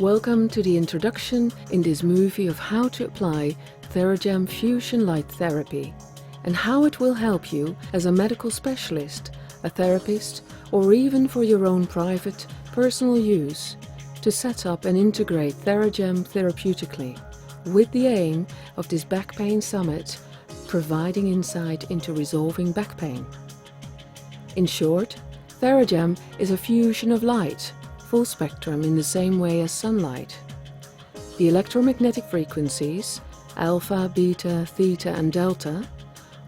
Welcome to the introduction in this movie of how to apply Theragem Fusion Light Therapy and how it will help you as a medical specialist, a therapist, or even for your own private, personal use to set up and integrate Theragem therapeutically with the aim of this back pain summit providing insight into resolving back pain. In short, Theragem is a fusion of light, full spectrum in the same way as sunlight. The electromagnetic frequencies, alpha, beta, theta and delta,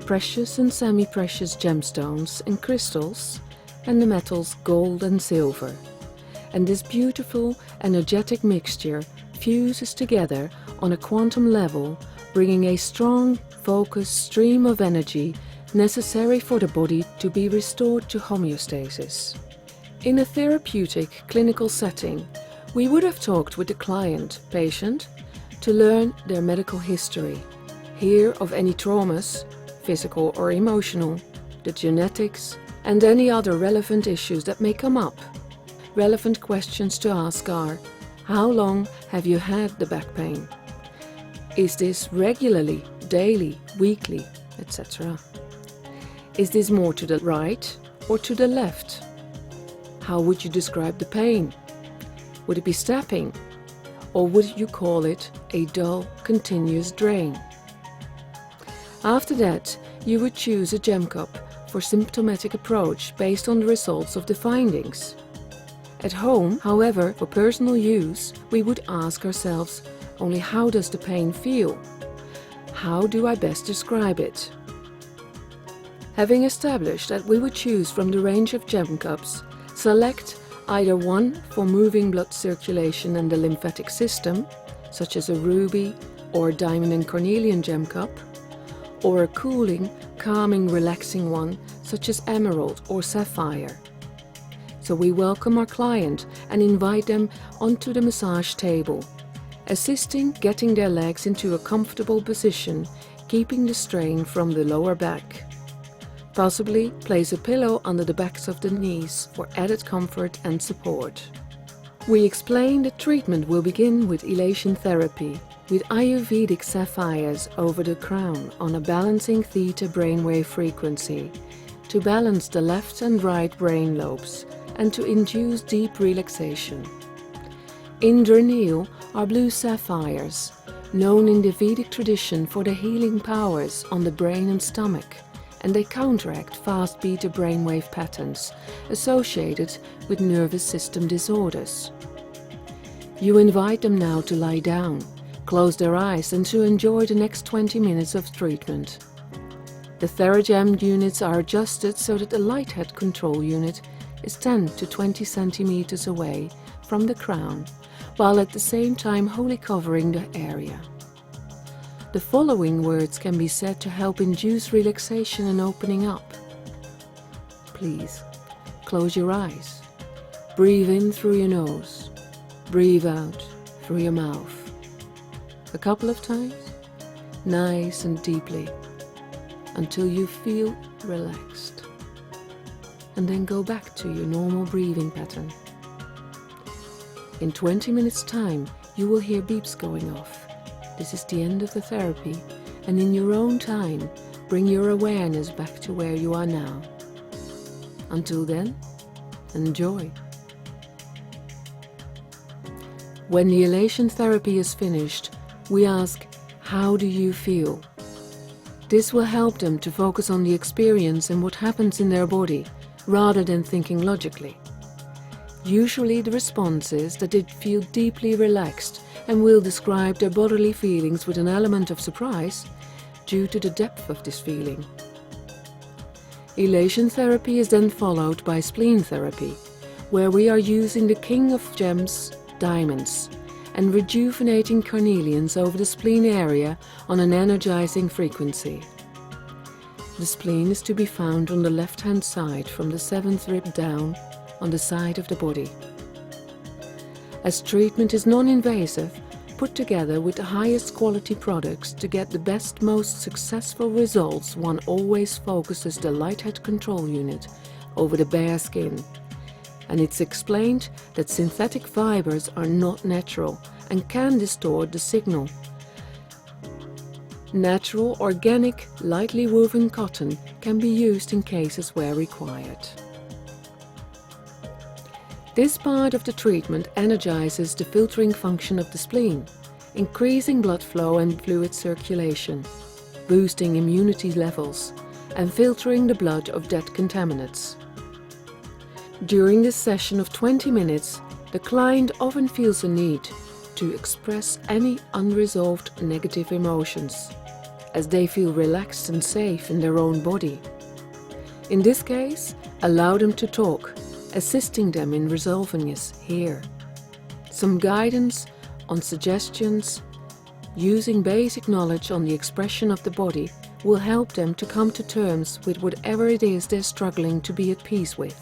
precious and semi-precious gemstones and crystals, and the metals gold and silver. And this beautiful, energetic mixture fuses together on a quantum level, bringing a strong, focused stream of energy necessary for the body to be restored to homeostasis. In a therapeutic clinical setting, we would have talked with the client, patient, to learn their medical history, hear of any traumas, physical or emotional, the genetics, and any other relevant issues that may come up. Relevant questions to ask are: how long have you had the back pain? Is this regularly, daily, weekly, etc.? Is this more to the right or to the left? How would you describe the pain? Would it be stabbing? Or would you call it a dull, continuous drain? After that, you would choose a gem cup for symptomatic approach based on the results of the findings. At home, however, for personal use, we would ask ourselves only how does the pain feel? How do I best describe it? Having established that we would choose from the range of gem cups, select either one for moving blood circulation and the lymphatic system, such as a ruby or diamond and cornelian gem cup, or a cooling, calming, relaxing one, such as emerald or sapphire. So we welcome our client and invite them onto the massage table, assisting getting their legs into a comfortable position, keeping the strain from the lower back. Possibly place a pillow under the backs of the knees for added comfort and support. We explain the treatment will begin with elation therapy, with Ayurvedic sapphires over the crown on a balancing theta brainwave frequency, to balance the left and right brain lobes and to induce deep relaxation. Indranil are blue sapphires, known in the Vedic tradition for the healing powers on the brain and stomach, and they counteract fast beta brainwave patterns associated with nervous system disorders. You invite them now to lie down, close their eyes and to enjoy the next 20 minutes of treatment. The Theragem units are adjusted so that the light head control unit is 10 to 20 centimeters away from the crown, while at the same time wholly covering the area. The following words can be said to help induce relaxation and opening up. Please, close your eyes. Breathe in through your nose. Breathe out through your mouth. A couple of times, nice and deeply, until you feel relaxed. And then go back to your normal breathing pattern. In 20 minutes' time, you will hear beeps going off. This is the end of the therapy, and in your own time, bring your awareness back to where you are now. Until then, enjoy. When the elation therapy is finished, we ask, how do you feel? This will help them to focus on the experience and what happens in their body, rather than thinking logically. Usually the response is that they feel deeply relaxed and will describe their bodily feelings with an element of surprise due to the depth of this feeling. Elation therapy is then followed by spleen therapy, where we are using the king of gems, diamonds, and rejuvenating carnelians over the spleen area on an energizing frequency. The spleen is to be found on the left-hand side from the 7th rib down on the side of the body. As treatment is non-invasive, put together with the highest quality products to get the best, most successful results, one always focuses the light head control unit over the bare skin and it's explained that synthetic fibers are not natural and can distort the signal. Natural, organic, lightly woven cotton can be used in cases where required. This part of the treatment energizes the filtering function of the spleen, increasing blood flow and fluid circulation, boosting immunity levels, and filtering the blood of dead contaminants. During this session of 20 minutes, the client often feels a need to express any unresolved negative emotions, as they feel relaxed and safe in their own body. In this case, allow them to talk, assisting them in resolving this here. Some guidance on suggestions using basic knowledge on the expression of the body will help them to come to terms with whatever it is they're struggling to be at peace with.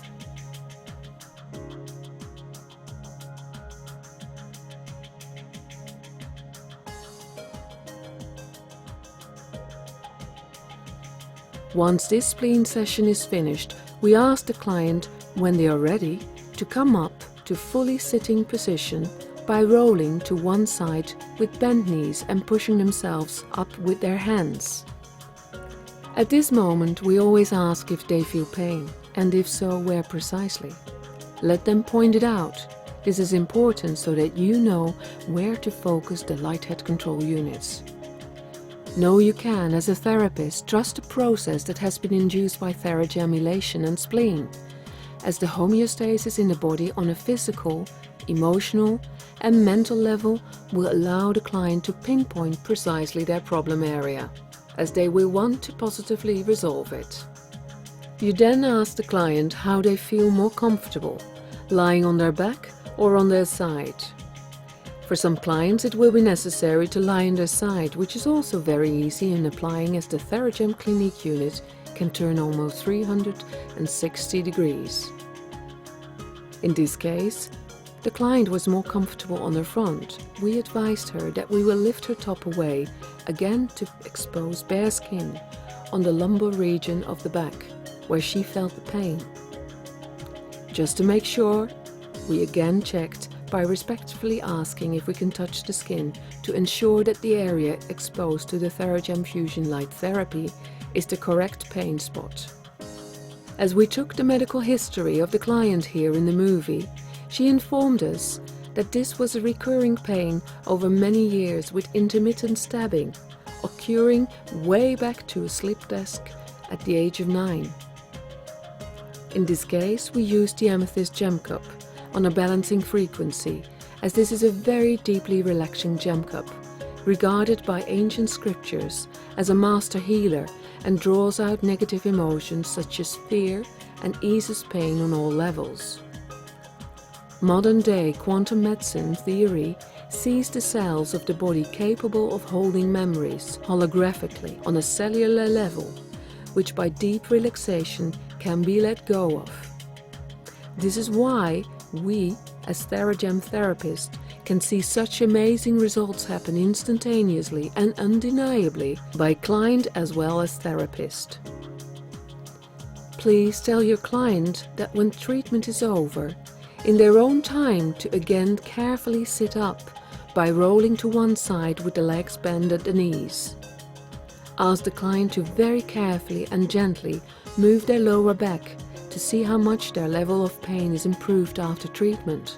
Once this spleen session is finished, we ask the client, when they are ready, to come up to fully sitting position by rolling to one side with bent knees and pushing themselves up with their hands. At this moment, we always ask if they feel pain, and if so, where precisely. Let them point it out. This is important so that you know where to focus the light head control units. Know you can, as a therapist, trust the process that has been induced by Theragem elation and spleen, as the homeostasis in the body on a physical, emotional and mental level will allow the client to pinpoint precisely their problem area, as they will want to positively resolve it. You then ask the client how they feel more comfortable, lying on their back or on their side. For some clients it will be necessary to lie on their side, which is also very easy in applying, as the Theragem Clinique unit can turn almost 360 degrees. In this case, the client was more comfortable on her front. We advised her that we will lift her top away, again to expose bare skin on the lumbar region of the back, where she felt the pain. Just to make sure, we again checked by respectfully asking if we can touch the skin to ensure that the area exposed to the Theragem Fusion Light Therapy is the correct pain spot. As we took the medical history of the client here in the movie, she informed us that this was a recurring pain over many years with intermittent stabbing, occurring way back to a sleep desk at the age of 9. In this case, we used the amethyst gem cup on a balancing frequency, as this is a very deeply relaxing gem cup, regarded by ancient scriptures as a master healer, and draws out negative emotions such as fear and eases pain on all levels. Modern-day quantum medicine theory sees the cells of the body capable of holding memories holographically on a cellular level, which by deep relaxation can be let go of. This is why we, as Theragem therapists, can see such amazing results happen instantaneously and undeniably by client as well as therapist. Please tell your client that when treatment is over, in their own time, to again carefully sit up by rolling to one side with the legs bent at the knees. Ask the client to very carefully and gently move their lower back to see how much their level of pain is improved after treatment.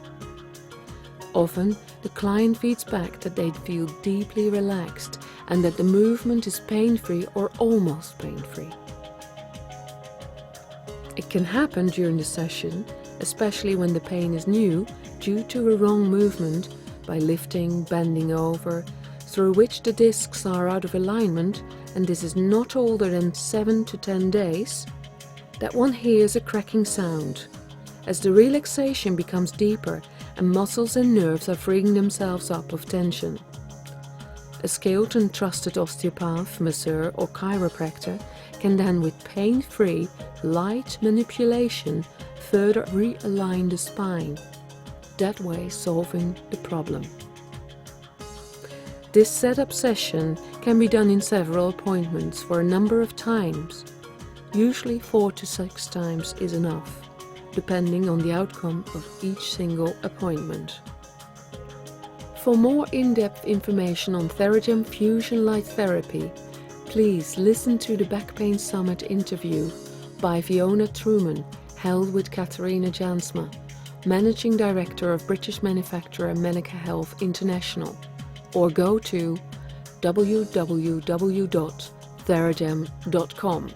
Often, the client feeds back that they feel deeply relaxed and that the movement is pain-free or almost pain-free. It can happen during the session, especially when the pain is new, due to a wrong movement by lifting, bending over, through which the discs are out of alignment, and this is not older than 7 to 10 days, that one hears a cracking sound, as the relaxation becomes deeper and muscles and nerves are freeing themselves up of tension. A skilled and trusted osteopath, masseur or chiropractor can then with pain-free, light manipulation further realign the spine, that way solving the problem. This setup session can be done in several appointments for a number of times. Usually 4 to 6 times is enough. depending on the outcome of each single appointment. For more in-depth information on Theragem Fusion Light Therapy, please listen to the Back Pain Summit interview by Fiona Truman, held with Katarina Jansma, Managing Director of British manufacturer Medica Health International, or go to www.theragem.com.